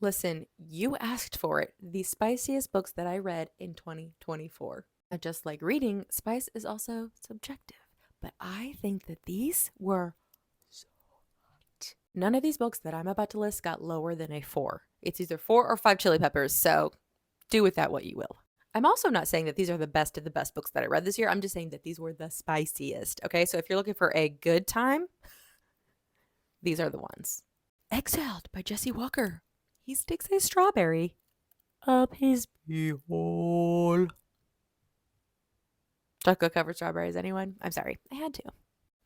Listen, you asked for it. The spiciest books that I read in 2024. Just like reading, spice is also subjective. But I think that these were so hot. None of these books that I'm about to list got lower than a 4. It's either 4 or 5 chili peppers, so do with that what you will. I'm also not saying that these are the best of the best books that I read this year. I'm just saying that these were the spiciest. Okay, so if you're looking for a good time, these are the ones. Exiled by Jesse Walker. He sticks a strawberry up his beehole. Chocolate covered strawberries, anyone? I'm sorry, I had to.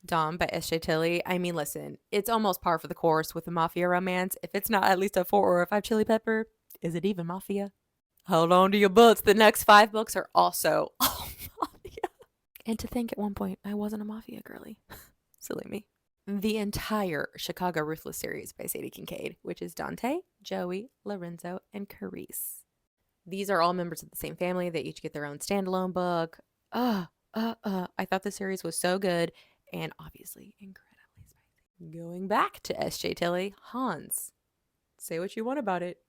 Dom by S.J. Tilly. I mean, listen, it's almost par for the course with a mafia romance. If it's not at least a 4 or a 5 chili pepper, is it even mafia? Hold on to your butts. The next 5 books are also all mafia. And to think at one point I wasn't a mafia girly. Silly me. The entire Chicago Ruthless series by Sadie Kincaid, which is Dante, Joey, Lorenzo, and Carice. These are all members of the same family. They each get their own standalone book. I thought the series was so good and obviously incredibly spicy. Going back to S.J. Tilly, Hans. Say what you want about it.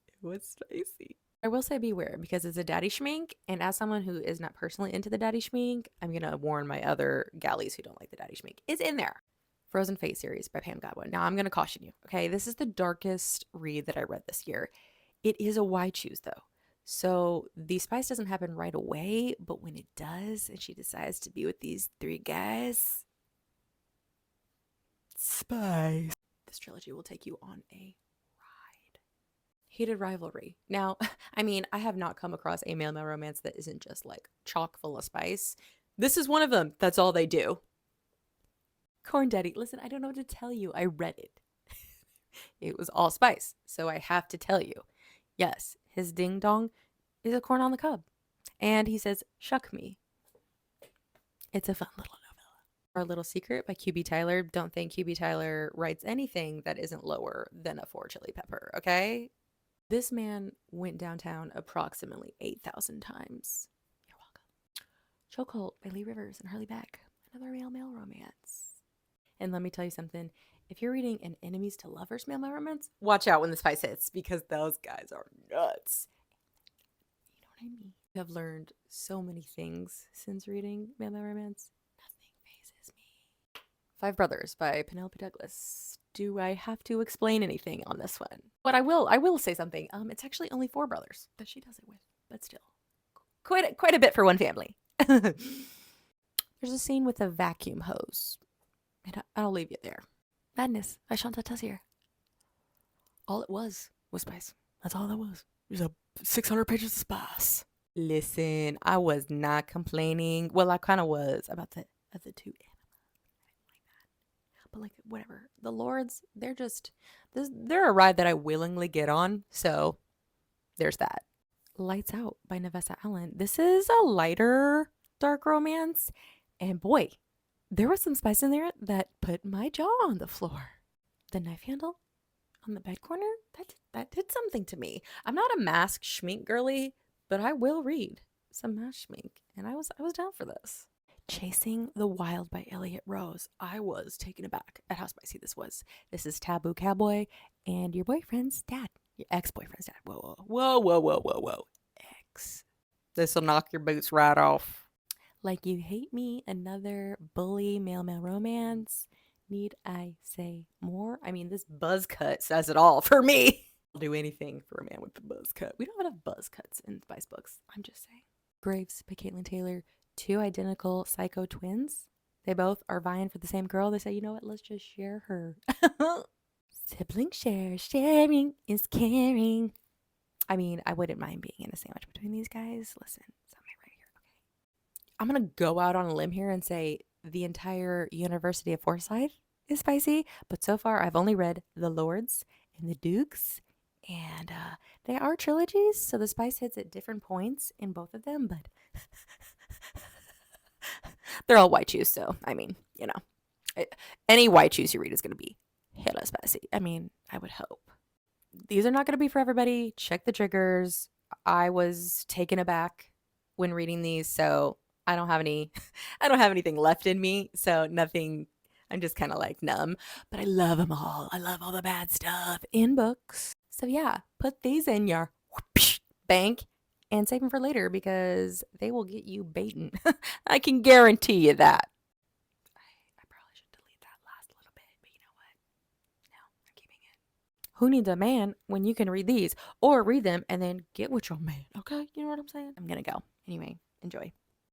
It was spicy. I will say beware because it's a daddy schmink, and as someone who is not personally into the daddy schmink, I'm going to warn my other galleys who don't like the daddy schmink. It's in there. Frozen Fate series by Pam Godwin. Now I'm going to caution you, okay? This is the darkest read that I read this year. It is a why choose though. So the spice doesn't happen right away, but when it does, and she decides to be with these 3 guys, spice. This trilogy will take you on a ride. Hated rivalry. Now, I mean, I have not come across a male romance that isn't just like chock full of spice. This is one of them. That's all they do. Corn Daddy, listen, I don't know what to tell you. I read it. It was all spice, so I have to tell you. Yes, his ding dong is a corn on the cob. And he says, shuck me. It's a fun little novella. Our Little Secret by QB Tyler. Don't think QB Tyler writes anything that isn't lower than a 4 chili pepper, okay? This man went downtown approximately 8,000 times. You're welcome. Chokehold by Lee Rivers and Harley Beck. Another male romance. And let me tell you something. If you're reading an enemies to lovers male romance, watch out when the spice hits because those guys are nuts. You know what I mean? I've learned so many things since reading male romance. Nothing phases me. 5 Brothers by Penelope Douglas. Do I have to explain anything on this one? But I will say something. It's actually only 4 brothers that she does it with, but still, quite a bit for one family. There's a scene with a vacuum hose. And I'll leave you there. Madness by Shanta Tessier. All it was spice. That's all that was. There's a 600 pages of spice. Listen, I was not complaining. Well, I kind of was about the 2 animals. But like, whatever. The Lords, they're a ride that I willingly get on. So there's that. Lights Out by Nevessa Allen. This is a lighter dark romance. And boy, there was some spice in there that put my jaw on the floor. The knife handle on the bed corner, that did something to me. I'm not a mask schmink girly, but I will read some mask schmink, and I was down for this. Chasing the Wild by Elliot Rose. I was taken aback at how spicy this was. This is Taboo Cowboy and your boyfriend's dad, your ex-boyfriend's dad. Whoa. Ex. This'll knock your boots right off. Like You Hate Me, another bully male romance. Need I say more? I mean, this buzz cut says it all for me. I'll do anything for a man with a buzz cut. We don't have enough buzz cuts in spice books. I'm just saying. Graves by Caitlin Taylor. 2 identical psycho twins. They both are vying for the same girl. They say, you know what? Let's just share her. Sibling sharing is caring. I mean, I wouldn't mind being in a sandwich between these guys. Listen, somebody right here. Okay. I'm going to go out on a limb here and say the entire University of Forsyth is spicy, but so far I've only read The Lords and The Dukes, and they are trilogies, so the spice hits at different points in both of them, but they're all white juice, so I mean, you know, any white juice you read is going to be hella spicy. I mean, I would hope. These are not going to be for everybody. Check the triggers. I was taken aback when reading these, so I don't have anything left in me, so nothing. I'm just kind of like numb, but I love them all. I love all the bad stuff in books. So yeah, put these in your bank and save them for later because they will get you baiting. I can guarantee you that. I probably should delete that last little bit, but you know what? No, I'm keeping it. Who needs a man when you can read these or read them and then get with your man? Okay, you know what I'm saying? I'm gonna go. Anyway, enjoy.